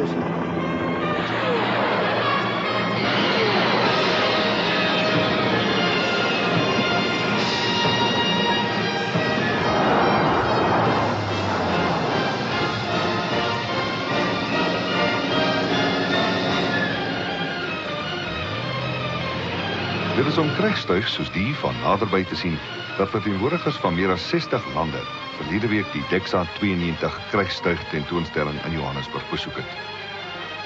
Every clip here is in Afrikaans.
person. Dit is om krijgstuig soos die van naderby te sien dat verteenwoordigers van meer as 60 lande verlede week die DEXA 92 krijgstuig tentoonstelling in Johannesburg besoek het.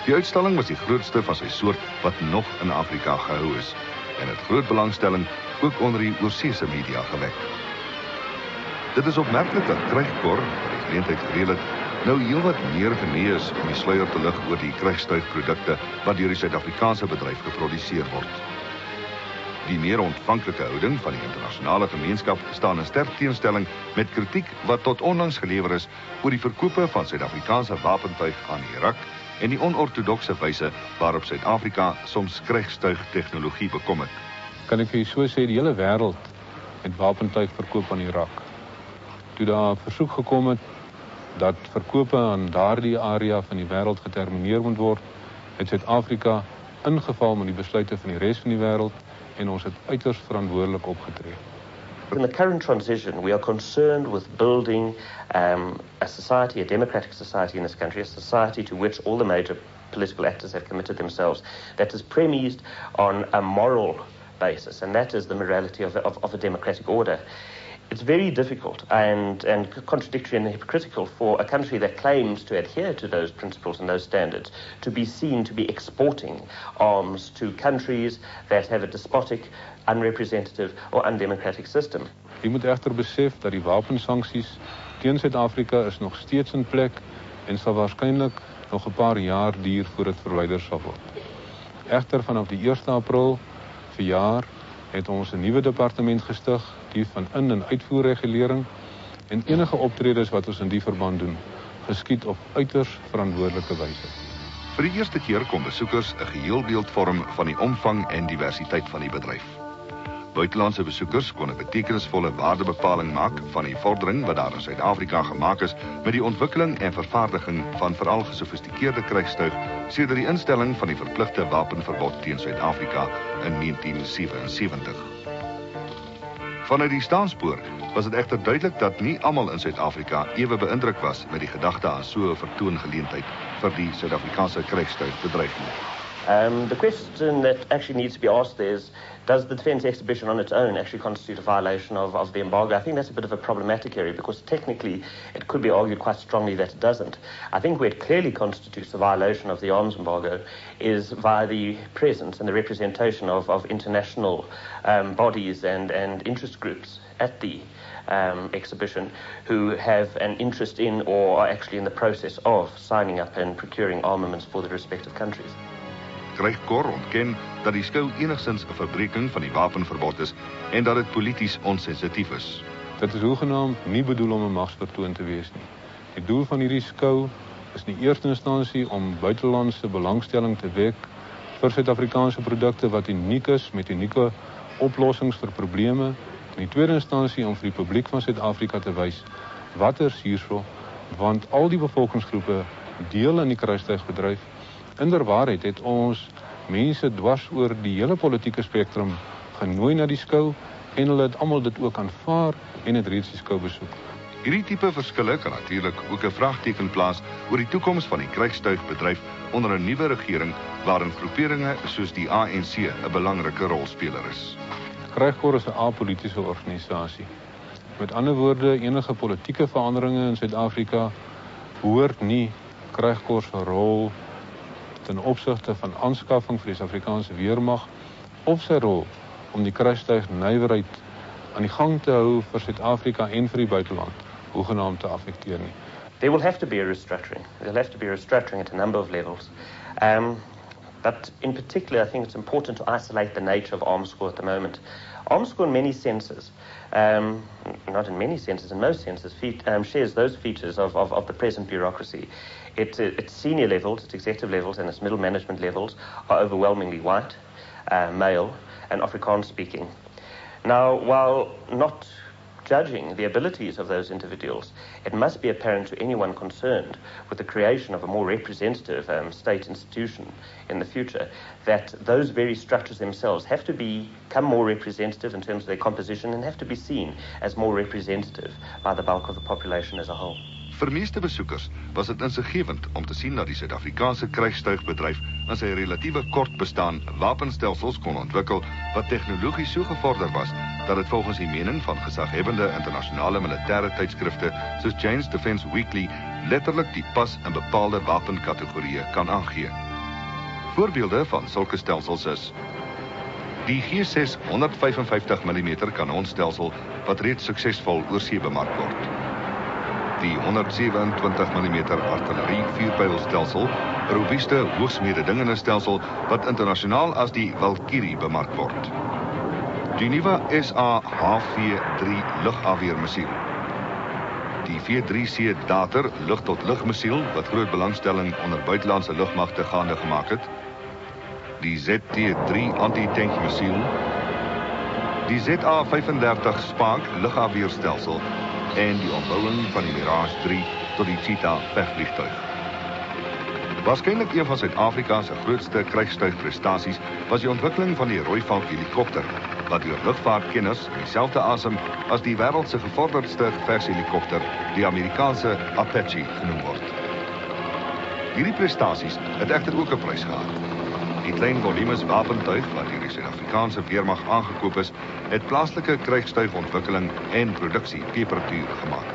Die uitstalling was die grootste van sy soort wat nog in Afrika gehou is en het groot belangstelling ook onder die oorseese media gewek. Dit is opmerklik dat Krijgkor, wat die geleentheid gereël het, nou heelwat meer genee is om die sluier te lig oor die krijgstuigprodukte wat deur die Suid-Afrikaanse bedryf geproduseer word. Die meer ontvanklike houding van die internasionale gemeenskap staan in sterk teenstelling met kritiek wat tot onlangs gelewer is oor die verkope van Suid-Afrikaanse wapentuig aan Irak en die onortodokse wyse waarop Suid-Afrika soms krijgstuigtegnologie bekom het. Kan ek vir u so sê, die hele wêreld het wapentuig verkoop aan Irak. Toe daar 'n versoek gekom het dat verkope aan daardie area van die wêreld getermineer moet word, het Suid-Afrika ingeval met die besluite van die res van die wêreld en ons het uiters verantwoordelik opgetree. In the current transition, we are concerned with building a society, a democratic society in this country, a society to which all the major political actors have committed themselves, that is premised on a moral basis, and that is the morality of a democratic order. It's very difficult and contradictory and hypocritical for a country that claims to adhere to those principles and those standards to be seen to be exporting arms to countries that have a despotic, unrepresentative or undemocratic system. Jy moet egter besef dat die wapensanksies teen Suid-Afrika is nog steeds in plek en sal waarskynlik nog 'n paar jaar duur voor dit verwyder sal word. Egter vanaf die 1 April verjaar het ons 'n nuwe departement gestig, die van in- en uitvoerregulering, en enige optredes wat ons in die verband doen, geskied op uiters verantwoordelike wyse. Vir die eerste keer kon besoekers 'n geheelbeeld vorm van die omvang en diversiteit van die bedryf. Buitelandse besoekers kon 'n betekenisvolle waardebepaling maak van die vordering wat daar in Suid-Afrika gemaak is met die ontwikkeling en vervaardiging van veral gesofistikeerde krijgstuig sedert die instelling van die verpligte wapenverbod teen Suid-Afrika in 1977. Vanuit die staanspoor was dit egter duidelik dat nie almal in Suid-Afrika ewe beïndruk was met die gedagte aan so 'n vertoongeleentheid vir die Suid-Afrikaanse krijgstuigbedryf nie. The question that actually needs to be asked is, does the defence exhibition on its own actually constitute a violation of the embargo? I think that's a bit of a problematic area because technically it could be argued quite strongly that it doesn't. I think where it clearly constitutes a violation of the arms embargo is via the presence and the representation of international bodies and interest groups at the exhibition who have an interest in or are actually in the process of signing up and procuring armaments for the respective countries. Krijgkor ontken dat die skou enigstens 'n verbreeking van die wapenverbod is en dat dit polities onsensitief is. Dit is hoegenaamd nie bedoel om 'n magsvertoon te wees nie. Die doel van hierdie skou is in die eerste instansie om buitelandse belangstelling te wek vir Suid-Afrikaanse produkte wat uniek is met unieke oplossings vir probleme. In die tweede instansie om vir die publiek van Suid-Afrika te wys wat is hierso, want al die bevolkingsgroepe deel in die krijgstuigbedryf. Inderwaarheid het ons mense dwars oor die hele politieke spektrum genooi na die skou en hulle het almal dit ook aanvaar en het reeds die skou besoek. Hierdie tipe verskille kan natuurlik ook 'n vraagteken plaas oor die toekoms van die krijgstuigbedryf onder 'n nuwe regering waarin groeperinge soos die ANC 'n belangrike rolspeler is. Krijgkor is 'n apolitiese organisasie. Met ander woorde, enige politieke veranderinge in Suid-Afrika behoort nie Krijgkor se rol ten opsigte van aanskaffing vir die Suid-Afrikaanse weermag of sy rol om die krijgstuignywerheid aan die gang te hou vir Suid-Afrika en vir die buiteland hoegenaamd te affekteer nie. There will have to be a restructuring. There'll have to be a restructuring at a number of levels. But in particular, I think it's important to isolate the nature of Armscor at the moment. Armscor in many senses, not in many senses, in most senses, shares those features of the present bureaucracy. Its senior levels, its executive levels and its middle management levels are overwhelmingly white, male and Afrikaans speaking. Now, while not judging the abilities of those individuals, it must be apparent to anyone concerned with the creation of a more representative state institution in the future that those very structures themselves have to become more representative in terms of their composition and have to be seen as more representative by the bulk of the population as a whole. Vir meeste besoekers was dit insiggewend om te sien dat die Suid-Afrikaanse krygstuigbedryf in sy relatiewe kort bestaan wapenstelsels kon ontwikkel wat tegnologies so gevorder was dat dit volgens die mening van gesaghebende internasionale militêre tydskrifte soos Jane's Defence Weekly letterlik die pas in bepaalde wapenkategorieë kan aangee. Voorbeelde van sulke stelsels is die G6 155 mm kanonstelsel wat reeds suksesvol oorsee bemark word. Die 127 mm artillerie vuurpylstelsel, 'n robuuste hoogsmededingende stelsel wat internasionaal as die Valkyrie bemark word. Die nuwe SA HV3 lugafweermissiel. Die V3C Dater lug-tot-lug-missiel wat groot belangstelling onder buitelandse lugmagte gaande gemaak het. Die ZT3 anti-tankmissiel. Die ZA35 Spark lugafweerstelsel en die ontbouing van die Mirage 3 tot die Cheetah vegvliegtuig. Waarskynlik een van Suid-Afrika se grootste krygstuigprestasies was die ontwikkeling van die Rooivalk helikopter, wat deur lugvaartkenners in dieselfde asem as die wêreld se gevorderdste gevegshelikopter, die Amerikaanse Apache genoem word. Hierdie prestasies het egter ook 'n prys gehad. Die klein volumes wapentuig wat deur die Suid-Afrikaanse weermag aangekoop is, het plaaslike krygstuigontwikkeling en produksie peperduur gemaak.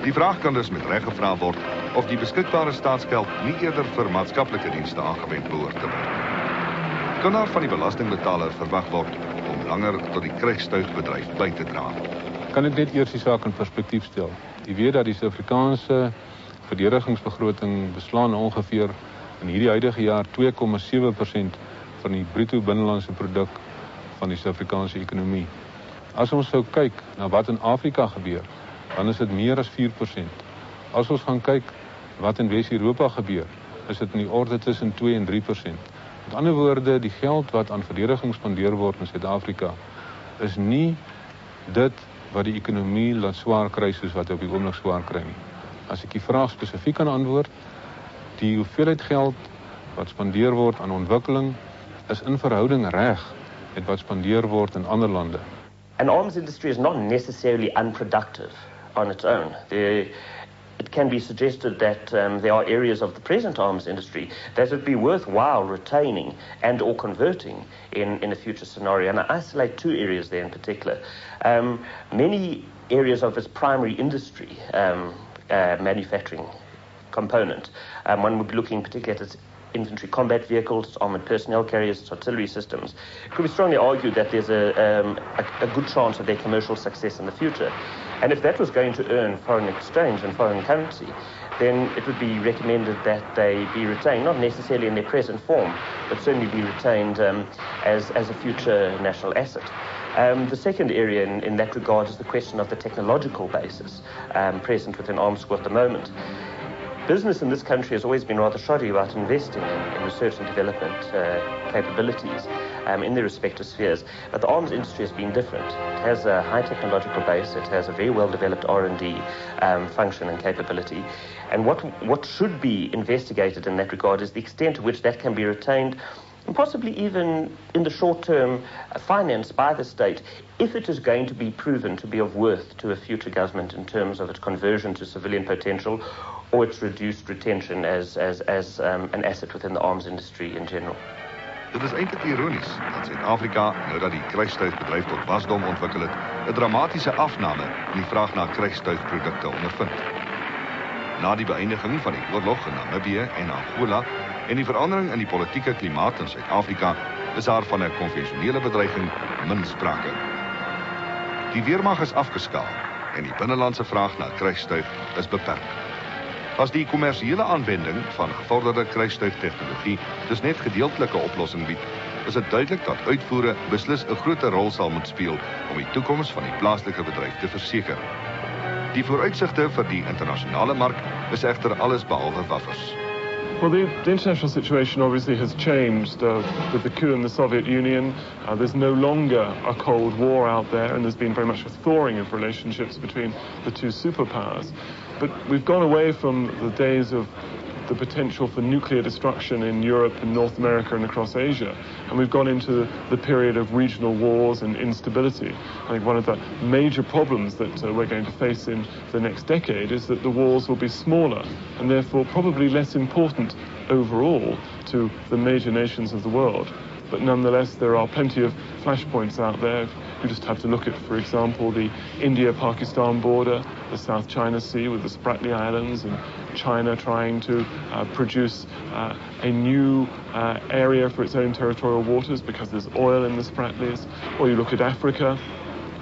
Die vraag kan dus met reg gevra word of die beskikbare staatsgeld nie eerder vir maatskaplike dienste aangewend behoort te word. Kan daar van die belastingbetaler verwag word om langer tot die krygstuigbedryf by te dra? Kan ek net eers die saak in perspektief stel? Jy weet dat die Suid-Afrikaanse verdedigingsbegroting beslaan ongeveer in hierdie huidige jaar 2,7% van die bruto binnelandse produk van die Suid-Afrikaanse ekonomie. As ons sou kyk na wat in Afrika gebeur, dan is dit meer as 4%. As ons gaan kyk wat in Wes-Europa gebeur, is dit in die orde tussen 2 en 3%. Met ander woorde, die geld wat aan verdediging spandeer word in Suid-Afrika is nie dit wat die ekonomie laat swaar kry soos wat op die oomblik swaar kry nie. As ek die vraag spesifiek kan antwoord, die hoeveelheid geld wat spandeer word aan ontwikkeling is in verhouding reg met wat spandeer word in ander lande. An arms industry is not necessarily unproductive on its own. It can be suggested that there are areas of the present arms industry that would be worthwhile retaining and or converting in a future scenario. And I isolate two areas there in particular. Many areas of its primary industry manufacturing component. One would be looking particularly at its infantry combat vehicles, armored personnel carriers, its artillery systems. It could be strongly argued that there's a good chance of their commercial success in the future. And if that was going to earn foreign exchange and foreign currency, then it would be recommended that they be retained, not necessarily in their present form, but certainly be retained as a future national asset. The second area in that regard is the question of the technological basis present within Armscor at the moment. Business in this country has always been rather shoddy about investing in research and development capabilities in their respective spheres. But the arms industry has been different. It has a high technological base. It has a very well-developed R&D function and capability. And what should be investigated in that regard is the extent to which that can be retained and possibly even in the short term financed by the state if it is going to be proven to be of worth to a future government in terms of its conversion to civilian potential or its reduced retention as an asset within the arms industry in general. Dit is eintlik ironies dat Suid-Afrika, nou dat die krygstuigbedryf tot wasdom ontwikkel het, 'n dramatiese afname in die vraag na krygstuigprodukte ondervind. Na die beëindiging van die oorlog in Namibië en Angola en die verandering in die politieke klimaat in Suid-Afrika is daar van 'n konvensionele bedreiging min sprake. Die weermag is afgeskaal en die binnelandse vraag na krygstuig is beperk. As die kommersiële aanwending van gevorderde krygstuigtegnologie dus net gedeeltelike oplossing bied, is dit duidelik dat uitvoere beslis 'n groter rol sal moet speel om die toekoms van die plaaslike bedryf te verseker. Die vooruitsigte vir die internasionale mark is egter alles behalwe waffers. Well, the international situation obviously has changed with the coup in the Soviet Union. There's no longer a Cold War out there, and there's been very much a thawing of relationships between the two superpowers. But we've gone away from the days of the potential for nuclear destruction in Europe and North America and across Asia. And we've gone into the period of regional wars and instability. I think one of the major problems that we're going to face in the next decade is that the wars will be smaller and therefore probably less important overall to the major nations of the world. But nonetheless, there are plenty of flashpoints out there. You just have to look at, for example, the India-Pakistan border, the South China Sea with the Spratly Islands, and China trying to produce a new area for its own territorial waters because there's oil in the Spratlys. Or you look at Africa.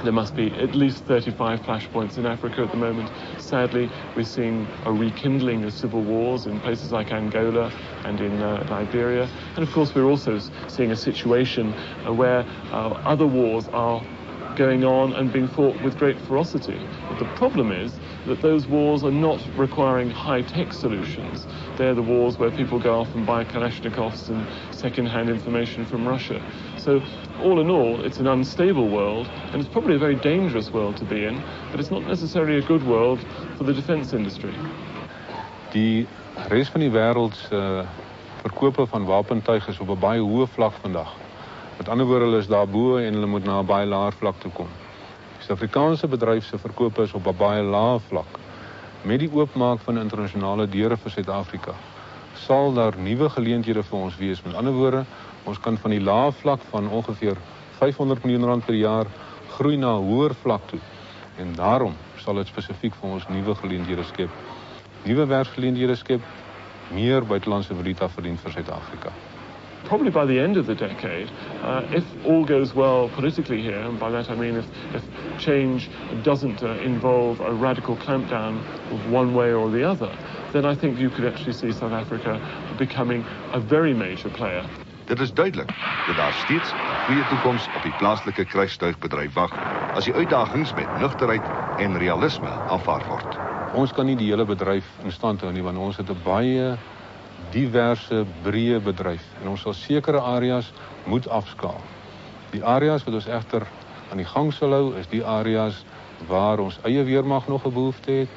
There must be at least 35 flashpoints in Africa at the moment. Sadly, we're seeing a rekindling of civil wars in places like Angola and in Liberia. And of course, we're also seeing a situation where other wars are going on and being fought with great ferocity. But the problem is that those wars are not requiring high-tech solutions. They're the wars where people go off and buy Kalashnikovs and second-hand information from Russia. So all in all, it's an unstable world, and it's probably a very dangerous world to be in, but it's not necessarily a good world for the defense industry. Die res van die wêreld se verkope van wapentuig is op 'n baie hoë vlak vandag. Met ander woorde, hulle is daarbo en hulle moet na 'n baie laer vlak toe kom. Die Suid-Afrikaanse bedryf se verkope is op 'n baie lae vlak. Met die oopmaak van internasionale deure vir Suid-Afrika sal daar nuwe geleenthede vir ons wees. Met ander woorde, ons kan van die lae vlak van ongeveer R500 miljoen per jaar groei na 'n hoër vlak toe. En daarom sal dit spesifiek vir ons nuwe geleenthede skep. Nuwe werksgeleenthede skep, meer buitelandse valuta verdien vir Suid-Afrika. Probably by the end of the decade, if all goes well politically here, and by that I mean if change doesn't involve a radical clampdown of one way or the other, then I think you could actually see South Africa becoming a very major player. Dit is duidelik dat daar steeds 'n goeie toekoms op die plaaslike kruisstuigbedryf wag as die uitdagings met nugterheid en realisme aanvaar word. Ons kan nie die hele bedryf in stand hou nie, want ons het 'n baie diverse, breë bedryf en ons sal sekere areas moet afskaal. Die areas wat ons egter aan die gang sal hou, is die areas waar ons eie weermag nog 'n behoefte het,